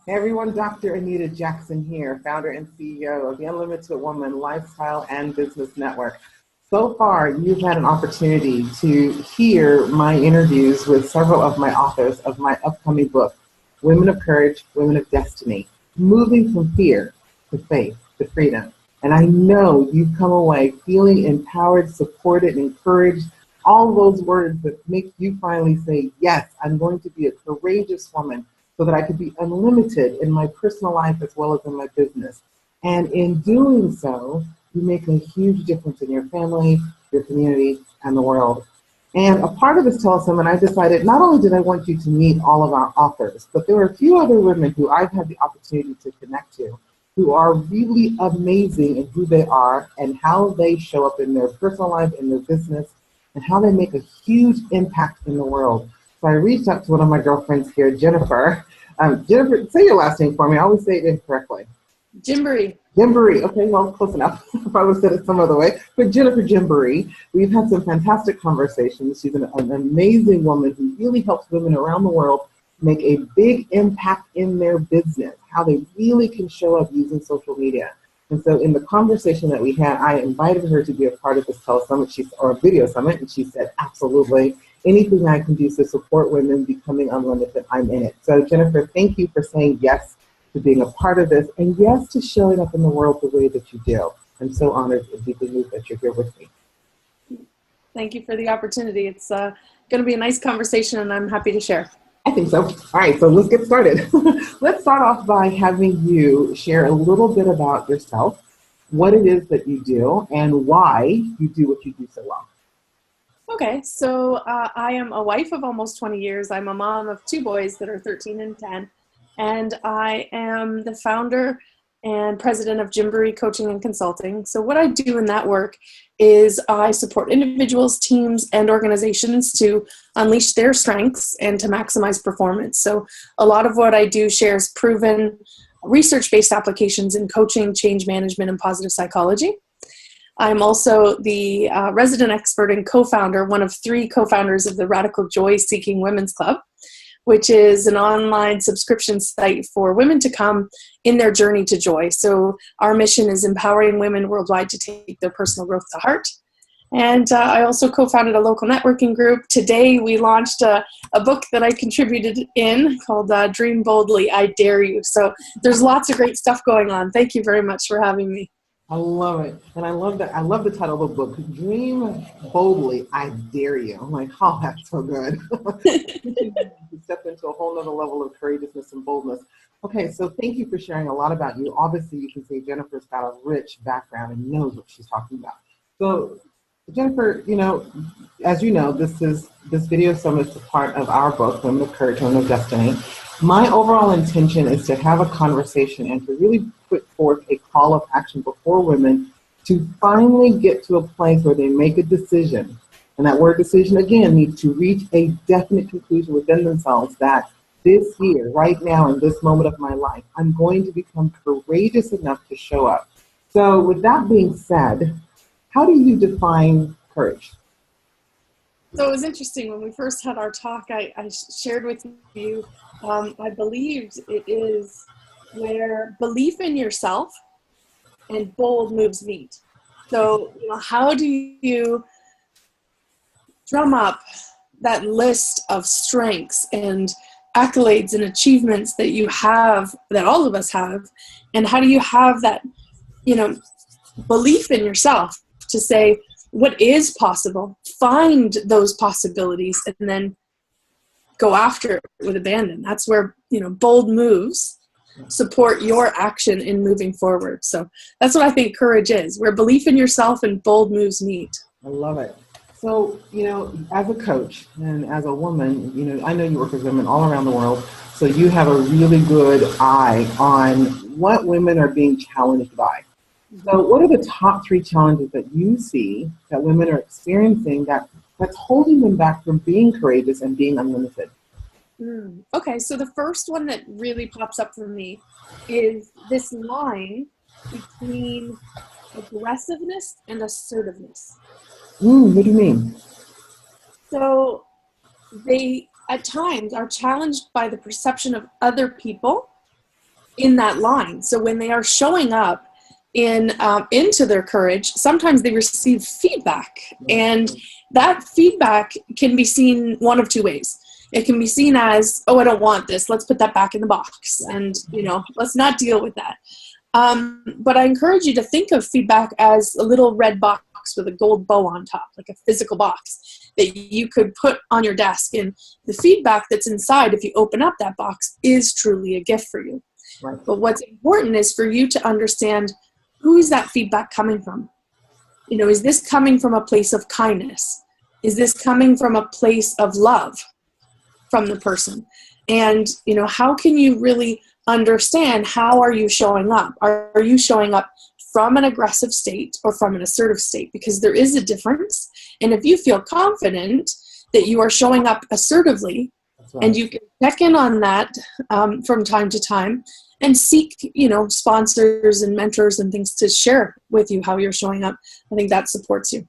Hey everyone, Dr. Anita Jackson here, founder and CEO of the Unlimited Woman Lifestyle and Business Network. So far, you've had an opportunity to hear my interviews with several of my authors of my upcoming book, Women of Courage, Women of Destiny, moving from fear to faith to freedom. And I know you've come away feeling empowered, supported, encouraged, all those words that make you finally say, yes, I'm going to be a courageous woman so that I could be unlimited in my personal life as well as in my business. And in doing so, you make a huge difference in your family, your community, and the world. And a part of this telesummit, I decided not only did I want you to meet all of our authors, but there were a few other women who I've had the opportunity to connect to who are really amazing in who they are and how they show up in their personal life, in their business, and how they make a huge impact in the world. So I reached out to one of my girlfriends here, Jennifer. Jennifer, say your last name for me. I always say it incorrectly. Jimbere. Jimbere. Okay, well, close enough. I probably said it some other way. But Jennifer Jimbere, we've had some fantastic conversations. She's an amazing woman who really helps women around the world make a big impact in their business, how they really can show up using social media. And so in the conversation that we had, I invited her to be a part of this telesummit, or a video summit, and she said, absolutely. Anything I can do to support women becoming unlimited, I'm in it. So Jennifer, thank you for saying yes to being a part of this, and yes to showing up in the world the way that you do. I'm so honored and deeply moved that you're here with me. Thank you for the opportunity. It's going to be a nice conversation, and I'm happy to share. I think so. All right, so let's get started. Let's start off by having you share a little bit about yourself, what it is that you do, and why you do what you do so well. Okay, so I am a wife of almost 20 years. I'm a mom of two boys that are 13 and 10, and I am the founder and president of Jimbere Coaching and Consulting. So what I do in that work is I support individuals, teams, and organizations to unleash their strengths and to maximize performance. So a lot of what I do shares proven research-based applications in coaching, change management, and positive psychology. I'm also the resident expert and co-founder, one of three co-founders of the Radical Joy Seeking Women's Club, which is an online subscription site for women to come in their journey to joy. So our mission is empowering women worldwide to take their personal growth to heart. And I also co-founded a local networking group. Today we launched a book that I contributed in called Dream Boldly, I Dare You. So there's lots of great stuff going on. Thank you very much for having me. I love it. And I love that. I love the title of the book, Dream Boldly, I Dare You. I'm like, oh, that's so good. You step into a whole nother level of courageousness and boldness. Okay, so thank you for sharing a lot about you. Obviously, you can see Jennifer's got a rich background and knows what she's talking about. So, Jennifer, as you know, this video summit is a part of our book, Women of Courage, Women of Destiny. My overall intention is to have a conversation and to really put forth a call of action before women to finally get to a place where they make a decision. And that word decision, again, needs to reach a definite conclusion within themselves that this year, right now, in this moment of my life, I'm going to become courageous enough to show up. So with that being said, how do you define courage? So it was interesting when we first had our talk, I shared with you, I believed it is where belief in yourself and bold moves meet. So, how do you drum up that list of strengths and accolades and achievements that you have, that all of us have, and how do you have that, belief in yourself to say, what is possible, find those possibilities, and then go after it with abandon. That's where, bold moves support your action in moving forward. So that's what I think courage is, where belief in yourself and bold moves meet. I love it. So, as a coach and as a woman, I know you work with women all around the world, so you have a really good eye on what women are being challenged by. So what are the top three challenges that you see that women are experiencing that's holding them back from being courageous and being unlimited? Okay, so the first one that really pops up for me is this line between aggressiveness and assertiveness. What do you mean? So they, at times, are challenged by the perception of other people in that line. So when they are showing up into their courage, sometimes they receive feedback, and that feedback can be seen one of two ways. It can be seen as, oh, I don't want this. Let's put that back in the box, and let's not deal with that. But I encourage you to think of feedback as a little red box with a gold bow on top, like a physical box that you could put on your desk. And the feedback that's inside, if you open up that box, is truly a gift for you. Right. But what's important is for you to understand, who is that feedback coming from? Is this coming from a place of kindness? Is this coming from a place of love from the person? And, how can you really understand, how are you showing up? Are you showing up from an aggressive state or from an assertive state? Because there is a difference. And if you feel confident that you are showing up assertively, right, and you can check in on that from time to time and seek, sponsors and mentors and things to share with you how you're showing up, I think that supports you.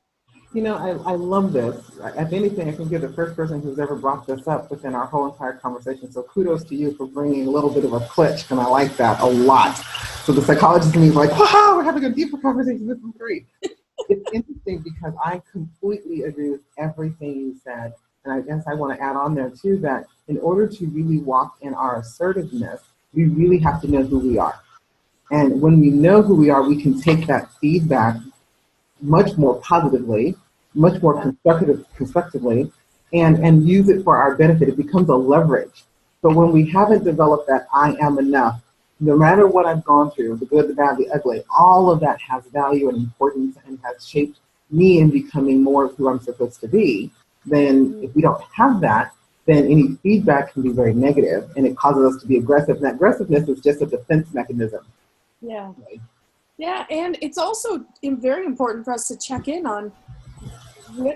I love this. If anything, I think you're the first person who's ever brought this up within our whole entire conversation. So kudos to you for bringing a little bit of a clutch, and I like that a lot. So the psychologist in me is like, wow, we're having a deeper conversation. This is great. It's interesting because I completely agree with everything you said. And I guess I want to add on there too that in order to really walk in our assertiveness, we really have to know who we are. And when we know who we are, we can take that feedback much more positively, much more constructively, and use it for our benefit. It becomes a leverage. But when we haven't developed that I am enough, no matter what I've gone through, the good, the bad, the ugly, all of that has value and importance and has shaped me in becoming more of who I'm supposed to be. Then if we don't have that, then any feedback can be very negative, and it causes us to be aggressive. And that aggressiveness is just a defense mechanism. Yeah. Right? Yeah, and it's also very important for us to check in on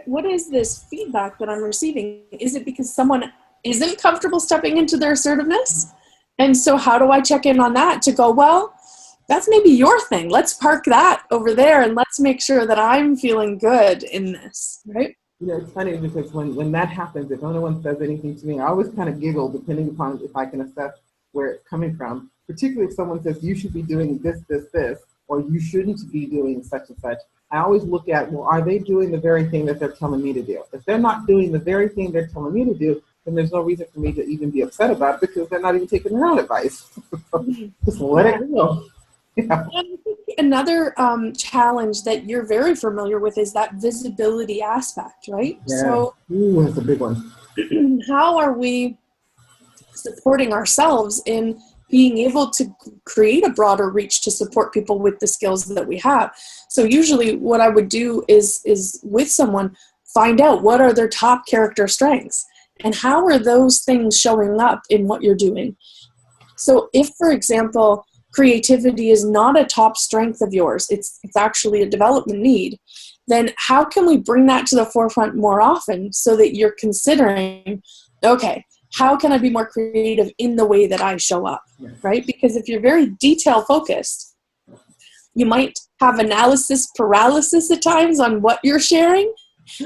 what is this feedback that I'm receiving? Is it because someone isn't comfortable stepping into their assertiveness? And so how do I check in on that to go, well, that's maybe your thing. Let's park that over there and let's make sure that I'm feeling good in this, right? It's funny because when that happens, if no one says anything to me, I always kind of giggle depending upon if I can assess where it's coming from, particularly if someone says, you should be doing this, or you shouldn't be doing such and such. I always look at, well, are they doing the very thing that they're telling me to do? If they're not doing the very thing they're telling me to do, then there's no reason for me to even be upset about it because they're not even taking their own advice. Just let it go. Yeah. And I think another challenge that you're very familiar with is that visibility aspect, right? Yeah. So that's a big one. How are we supporting ourselves in being able to create a broader reach to support people with the skills that we have? So usually what I would do is with someone, find out what are their top character strengths and how are those things showing up in what you're doing. So if, for example, creativity is not a top strength of yours, it's actually a development need, then how can we bring that to the forefront more often so that you're considering, okay, how can I be more creative in the way that I show up, right? Because if you're very detail focused, you might have analysis paralysis at times on what you're sharing.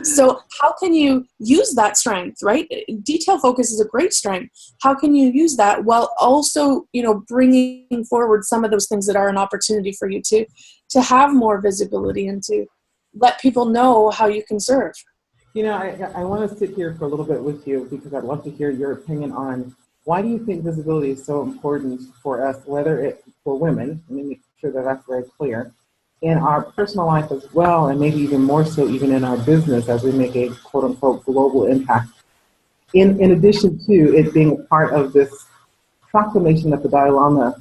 So how can you use that strength, right? Detail focus is a great strength. How can you use that while also, bringing forward some of those things that are an opportunity for you to have more visibility and to let people know how you can serve? I want to sit here for a little bit with you because I'd love to hear your opinion on why do you think visibility is so important for us, whether it's for women, let me make sure that that's very clear, in our personal life as well, and maybe even more so even in our business as we make a quote-unquote global impact. In addition to it being a part of this proclamation that the Dalai Lama,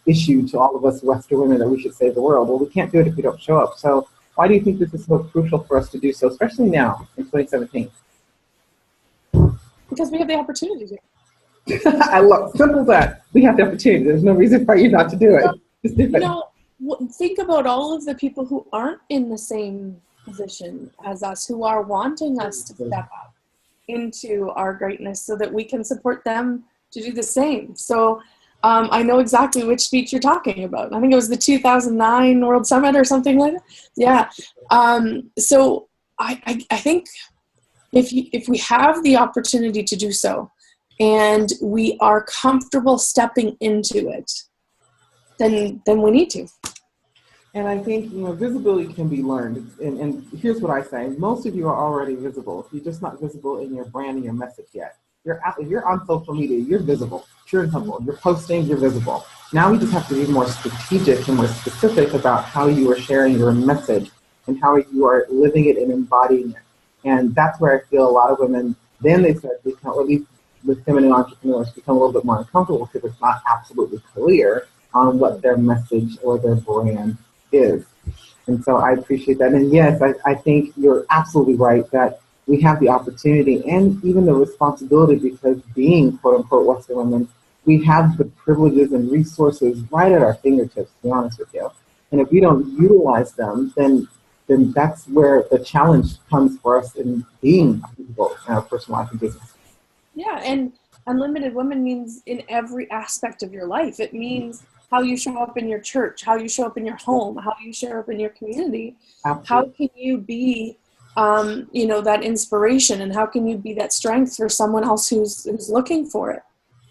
issued to all of us Western women that we should save the world. Well, we can't do it if we don't show up. So why do you think this is so crucial for us to do so, especially now in 2017? Because we have the opportunity to. I love simple that we have the opportunity. There's no reason for you not to do it. Just do it. Think about all of the people who aren't in the same position as us, who are wanting us to step up into our greatness so that we can support them to do the same. So I know exactly which speech you're talking about. I think it was the 2009 World Summit or something like that. Yeah. So I think if we have the opportunity to do so and we are comfortable stepping into it, then we need to. And I think, visibility can be learned. And here's what I say. Most of you are already visible. You're just not visible in your brand and your message yet. If you're on social media, you're visible. Pure and simple. You're posting, you're visible. Now we just have to be more strategic and more specific about how you are sharing your message and how you are living it and embodying it. And that's where I feel a lot of women, then they start to become, or at least with feminine entrepreneurs, become a little bit more uncomfortable because it's not absolutely clear on what their message or their brand is. And so I appreciate that. And yes, I think you're absolutely right that we have the opportunity and even the responsibility, because being quote unquote Western women, we have the privileges and resources right at our fingertips, to be honest with you. And if we don't utilize them, then that's where the challenge comes for us in being people in our personal life and business. Yeah, and Unlimited Women means in every aspect of your life. It means how you show up in your church, how you show up in your home, how you show up in your community. Absolutely. How can you be, that inspiration, and how can you be that strength for someone else who's looking for it?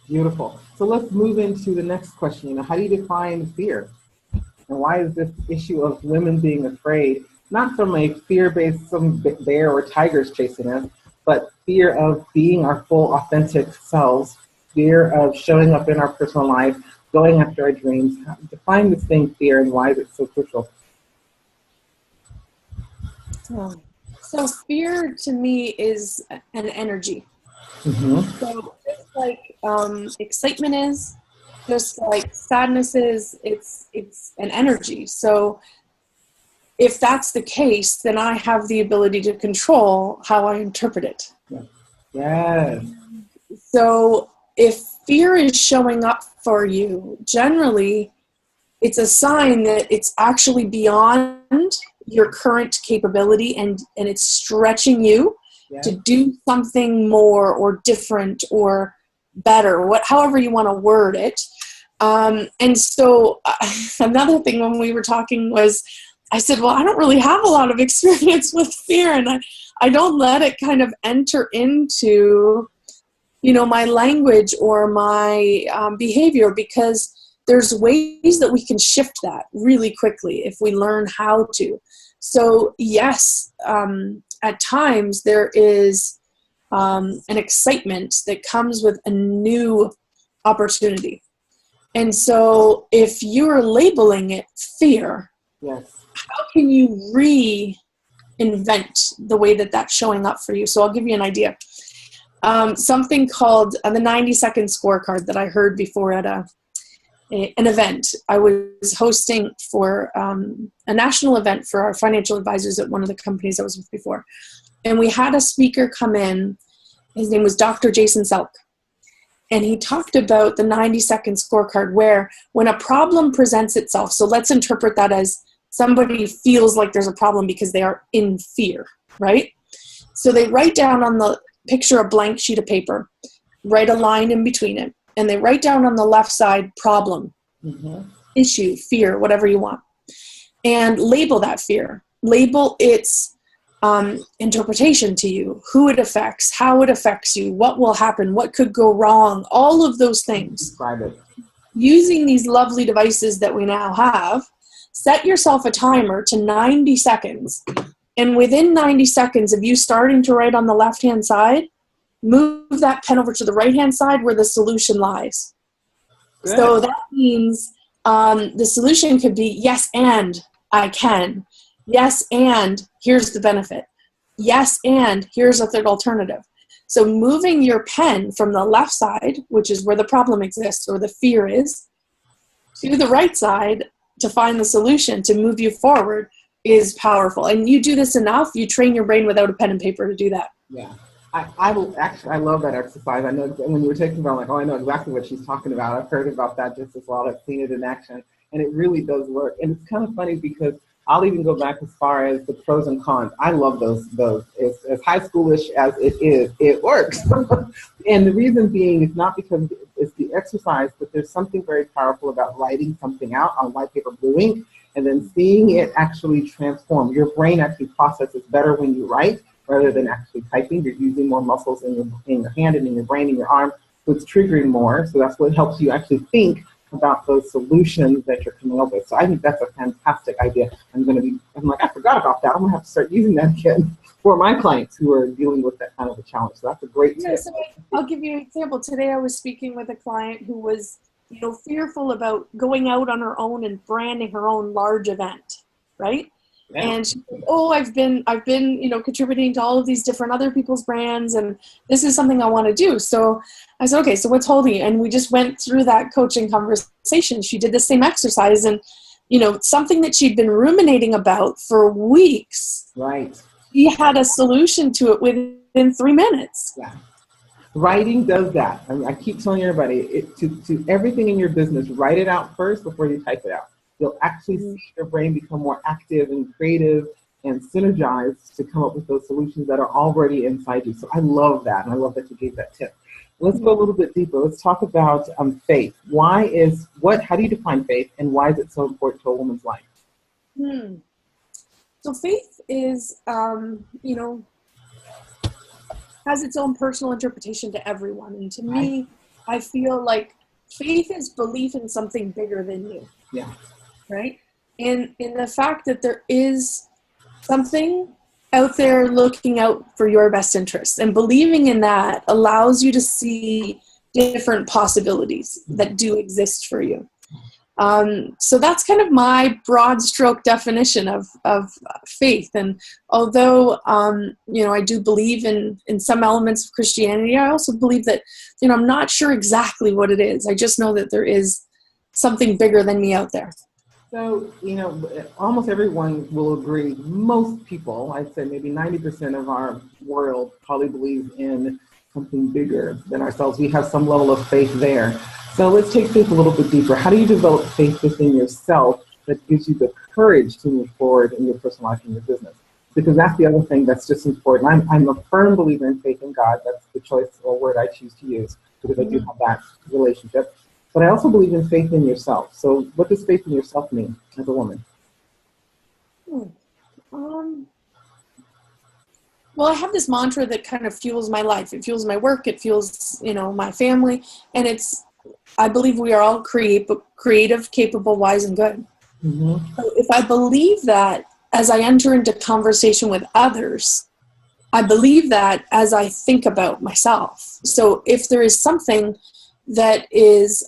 Beautiful. So let's move into the next question. How do you define fear? And why is this issue of women being afraid, not from a fear-based, some bear or tigers chasing us, but fear of being our full authentic selves, fear of showing up in our personal life, going after our dreams? Define this thing, fear, and why is it so crucial? So fear to me is an energy. Mm-hmm. So just like excitement is, just like sadness is, it's an energy. So if that's the case, then I have the ability to control how I interpret it. Yes. So if fear is showing up for you, generally, it's a sign that it's actually beyond your current capability, and it's stretching you to do something more or different or better, however you want to word it. And so another thing when we were talking was, I said, well, I don't really have a lot of experience with fear, and I don't let it kind of enter into, my language or my behavior, because there's ways that we can shift that really quickly if we learn how to. So yes, at times there is an excitement that comes with a new opportunity. And so if you're labeling it fear, yes, how can you reinvent the way that that's showing up for you? So I'll give you an idea. Something called the 90-second scorecard that I heard before at an event. I was hosting for a national event for our financial advisors at one of the companies I was with before. And we had a speaker come in. His name was Dr. Jason Selk. And he talked about the 90-second scorecard, where when a problem presents itself, so let's interpret that as somebody feels like there's a problem because they are in fear, right? So they write down on the picture a blank sheet of paper, write a line in between it, and they write down on the left side problem, issue, fear, whatever you want, and label that fear. Label its interpretation to you, who it affects, how it affects you, what will happen, what could go wrong, all of those things. Describe it. Using these lovely devices that we now have, set yourself a timer to 90 seconds. And within 90 seconds of you starting to write on the left-hand side, move that pen over to the right-hand side where the solution lies. Good. So that means the solution could be, yes, and I can. Yes, and here's the benefit. Yes, and here's a third alternative. So moving your pen from the left side, which is where the problem exists or the fear is, to the right side to find the solution to move you forward is powerful. And you do this enough, you train your brain without a pen and paper to do that. Yeah. I love that exercise. I know when you were taking about, I know exactly what she's talking about. I've heard about that just as well. I've seen it in action, and it really does work. And it's kind of funny because I'll even go back as far as the pros and cons. I love those. As high schoolish as it is, it works. And the reason being is not because it's the exercise, but there's something very powerful about writing something out on white paper, blue ink, and then seeing it actually transform. Your brain actually processes better when you write rather than actually typing. You're using more muscles in your hand and in your brain and your arm, so it's triggering more. So that's what helps you actually think about those solutions that you're coming up with. So I think that's a fantastic idea. I'm like, I forgot about that. I'm gonna have to start using that again for my clients who are dealing with that kind of a challenge. So that's a great tip. So I'll give you an example. Today I was speaking with a client who was, fearful about going out on her own and branding her own large event, right? Yeah. And she said, I've been, contributing to all of these different other people's brands, and this is something I want to do. So I said, okay, so what's holding you? And we just went through that coaching conversation. She did the same exercise, and, something that she'd been ruminating about for weeks. Right. She had a solution to it within 3 minutes. Yeah. Writing does that. I keep telling everybody, to everything in your business, write it out first before you type it out. You'll actually see your brain become more active and creative and synergized to come up with those solutions that are already inside you. So I love that, and I love that you gave that tip. Let's go a little bit deeper. Let's talk about faith. How do you define faith, and why is it so important to a woman's life? So faith is, has its own personal interpretation to everyone. And to me, I feel like faith is belief in something bigger than you. Yeah. Right? And in the fact that there is something out there looking out for your best interests, and believing in that allows you to see different possibilities that do exist for you. So that's kind of my broad stroke definition of faith. And although, I do believe in some elements of Christianity, I also believe that, I'm not sure exactly what it is. I just know that there is something bigger than me out there. So, almost everyone will agree. Most people, I'd say maybe 90% of our world probably believes in something bigger than ourselves. We have some level of faith there. So let's take faith a little bit deeper. How do you develop faith within yourself that gives you the courage to move forward in your personal life and your business? Because that's the other thing that's just important. I'm a firm believer in faith in God. That's the choice or word I choose to use, because I do have that relationship. But I also believe in faith in yourself. So what does faith in yourself mean as a woman? Well, I have this mantra that kind of fuels my life. It fuels my work. It fuels, my family. And I believe we are all creative, capable, wise, and good. Mm-hmm. So if I believe that as I enter into conversation with others, I believe that as I think about myself. So if there is something that is,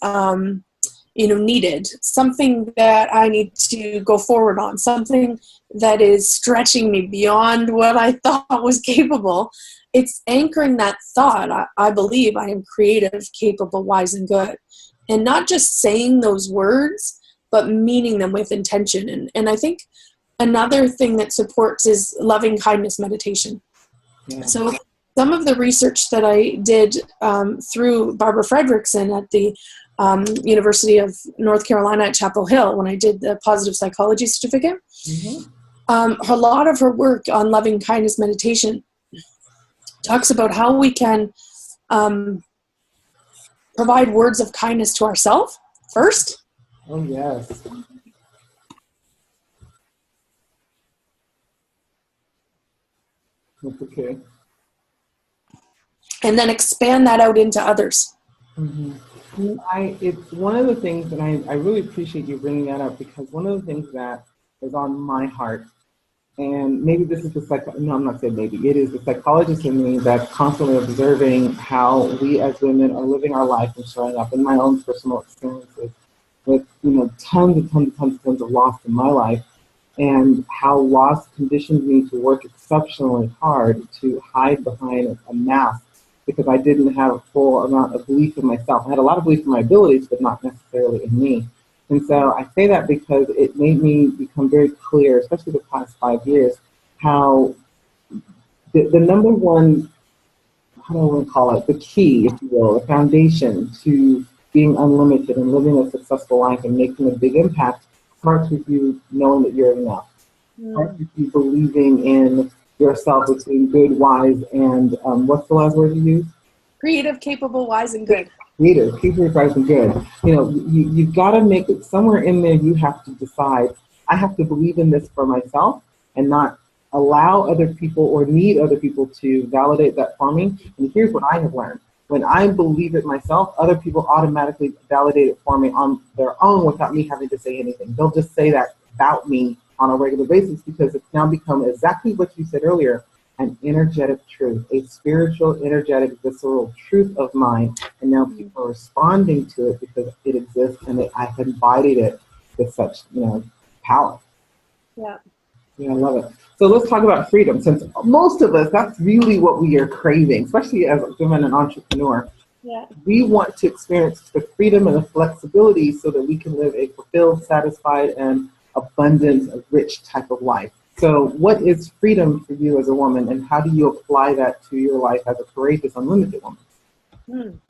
needed, something that I need to go forward on, something that is stretching me beyond what I thought was capable, it's anchoring that thought. I believe I am creative, capable, wise, and good. And not just saying those words, but meaning them with intention. And I think another thing that supports is loving-kindness meditation. Yeah. So some of the research that I did through Barbara Fredrickson at the University of North Carolina at Chapel Hill, when I did the positive psychology certificate, a lot of her work on loving-kindness meditation talks about how we can provide words of kindness to ourselves first. Oh, yes. That's okay. And then expand that out into others. Mm-hmm. It's one of the things that I really appreciate you bringing that up, because one of the things that is on my heart, and maybe this is I'm not saying maybe, it is the psychologist in me that's constantly observing how we as women are living our life and showing up in my own personal experiences with, tons of loss in my life, and how loss conditioned me to work exceptionally hard to hide behind a mask, because I didn't have a full amount of belief in myself. I had a lot of belief in my abilities, but not necessarily in me. And so I say that because it made me become very clear, especially the past 5 years, how the number one, how do I want to call it, the key, if you will, the foundation to being unlimited and living a successful life and making a big impact starts with you knowing that you're enough. Starts with you believing in yourself as being good, wise, and what's the last word you use? Creative, capable, wise, and good. Creative, capable, wise, and good. You've got to make it somewhere in there. You have to decide, I have to believe in this for myself and not allow other people or need other people to validate that for me. And here's what I have learned. when I believe it myself, other people automatically validate it for me on their own without me having to say anything. They'll just say that about me on a regular basis because it's now become exactly what you said earlier, an energetic truth, a spiritual, energetic, visceral truth of mine. And now people are responding to it because it exists and I have embodied it with such, power. Yeah. Yeah, I love it. So let's talk about freedom, since most of us, that's really what we are craving, especially as women and entrepreneur. Yeah. We want to experience the freedom and the flexibility so that we can live a fulfilled, satisfied, and abundant, rich type of life. So what is freedom for you as a woman, and how do you apply that to your life as a courageous, unlimited woman?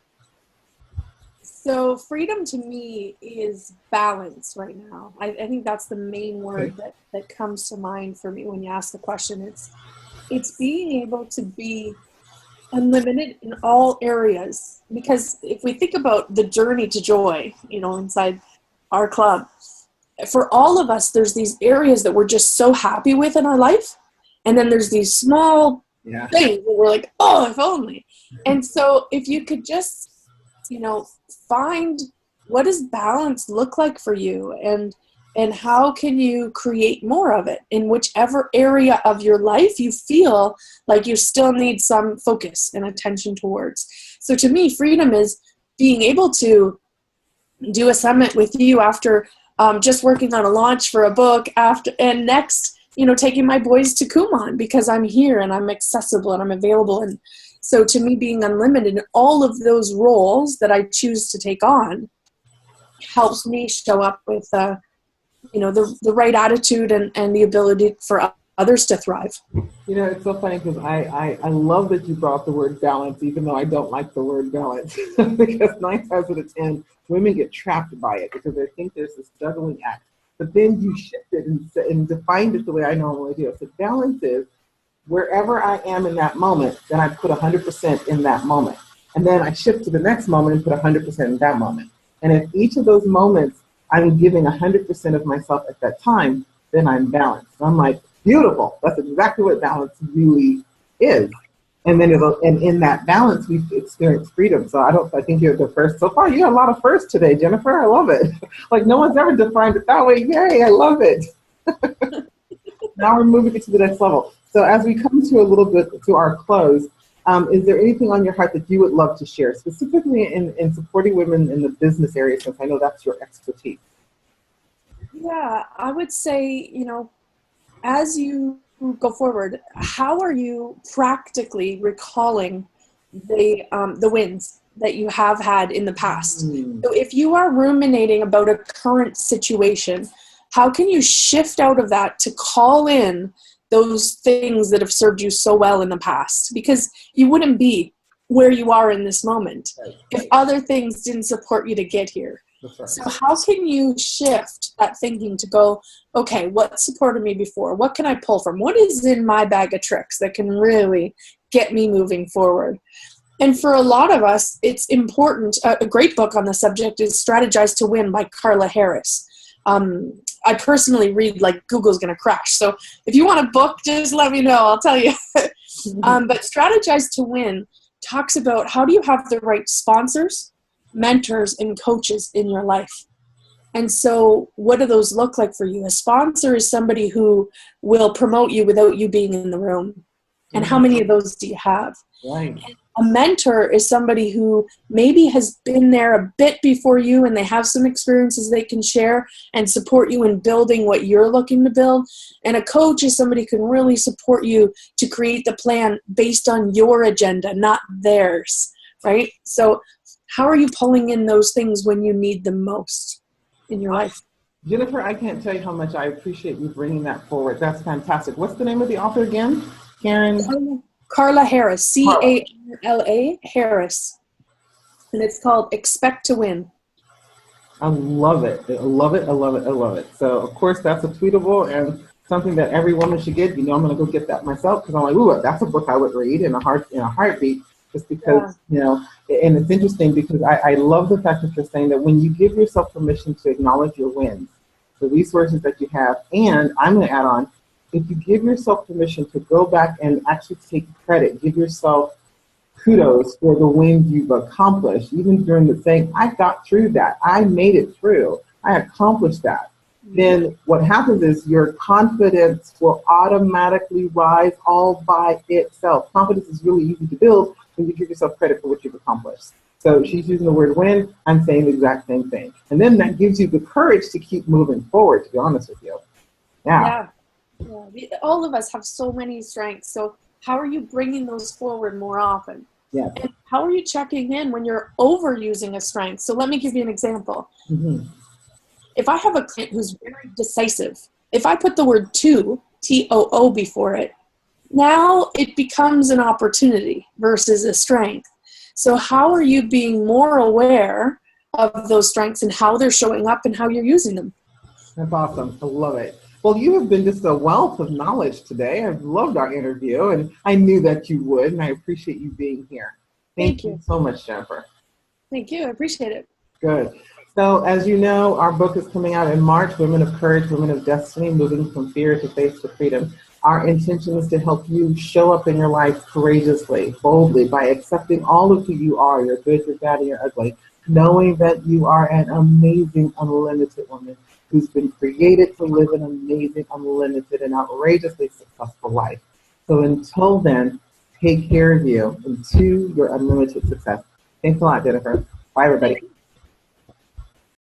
So freedom to me is balance right now. I think that's the main word that comes to mind for me when you ask the question. It's being able to be unlimited in all areas. Because if we think about the journey to joy, inside our club, for all of us, there's these areas that we're just so happy with in our life. And then there's these small things where we're like, oh, if only. And so if you could just, find what does balance look like for you, and how can you create more of it in whichever area of your life you feel like you still need some focus and attention towards. So to me, freedom is being able to do a summit with you after just working on a launch for a book and next, taking my boys to Kumon because I'm here and I'm accessible and I'm available. And so to me, being unlimited in all of those roles that I choose to take on helps me show up with, the right attitude and the ability for others to thrive. It's so funny because I love that you brought the word balance, even though I don't like the word balance, because 9 times out of 10, women get trapped by it because they think there's this juggling act. But then you shift it and defined it the way I normally do. So balance is wherever I am in that moment, then I put 100% in that moment. And then I shift to the next moment and put 100% in that moment. And if each of those moments I'm giving 100% of myself at that time, then I'm balanced. So I'm like, beautiful. That's exactly what balance really is. And then and in that balance, we experience freedom. So I think you're the first. So far, you got a lot of firsts today, Jennifer. I love it. Like no one's ever defined it that way. Yay, I love it. Now we're moving it to the next level. So as we come to a little bit to our close, is there anything on your heart that you would love to share, specifically in supporting women in the business area, since I know that's your expertise? Yeah, I would say, as you go forward, how are you practically recalling the wins that you have had in the past? So if you are ruminating about a current situation, how can you shift out of that to call in those things that have served you so well in the past? Because you wouldn't be where you are in this moment if other things didn't support you to get here. Right. So how can you shift that thinking to go, okay, what supported me before? What can I pull from? What is in my bag of tricks that can really get me moving forward? And for a lot of us, it's important. A great book on the subject is Strategize to Win by Carla Harris. I personally read like Google's going to crash. So if you want a book, just let me know. I'll tell you. But Strategize to Win talks about how do you have the right sponsors, mentors, and coaches in your life. And so what do those look like for you? A sponsor is somebody who will promote you without you being in the room. And how many of those do you have? Right. A mentor is somebody who maybe has been there a bit before you and they have some experiences they can share and support you in building what you're looking to build. And a coach is somebody who can really support you to create the plan based on your agenda, not theirs, right? So how are you pulling in those things when you need them most in your life? Jennifer, I can't tell you how much I appreciate you bringing that forward. That's fantastic. What's the name of the author again? Carla Harris, Carla Harris. And it's called Expect to Win. I love it. I love it. I love it. I love it. So, of course, that's a tweetable and something that every woman should get. I'm going to go get that myself because I'm like, ooh, that's a book I would read in a heartbeat. Just because, and it's interesting because I love the fact that you're saying that when you give yourself permission to acknowledge your wins, the resources that you have, and I'm going to add on, if you give yourself permission to go back and actually take credit, give yourself kudos for the wins you've accomplished, even during the saying, I got through that. I made it through. I accomplished that. Then what happens is your confidence will automatically rise all by itself. Confidence is really easy to build when you give yourself credit for what you've accomplished. So she's using the word win. I'm saying the exact same thing. And then that gives you the courage to keep moving forward, to be honest with you. Yeah. All of us have so many strengths. So how are you bringing those forward more often? Yeah. And how are you checking in when you're overusing a strength? So let me give you an example. Mm-hmm. If I have a client who's very decisive, if I put the word to, T-O-O, before it, now it becomes an opportunity versus a strength. So how are you being more aware of those strengths and how they're showing up and how you're using them? That's awesome. I love it. Well, you have been just a wealth of knowledge today. I've loved our interview, and I knew that you would, and I appreciate you being here. Thank you so much, Jennifer. Thank you. I appreciate it. Good. So as you know, our book is coming out in March, Women of Courage, Women of Destiny, Moving from Fear to Faith to Freedom. Our intention is to help you show up in your life courageously, boldly, by accepting all of who you are, your good, your bad, and your ugly, knowing that you are an amazing, unlimited woman who's been created to live an amazing, unlimited, and outrageously successful life. So until then, take care of you into your unlimited success. Thanks a lot, Jennifer. Bye, everybody.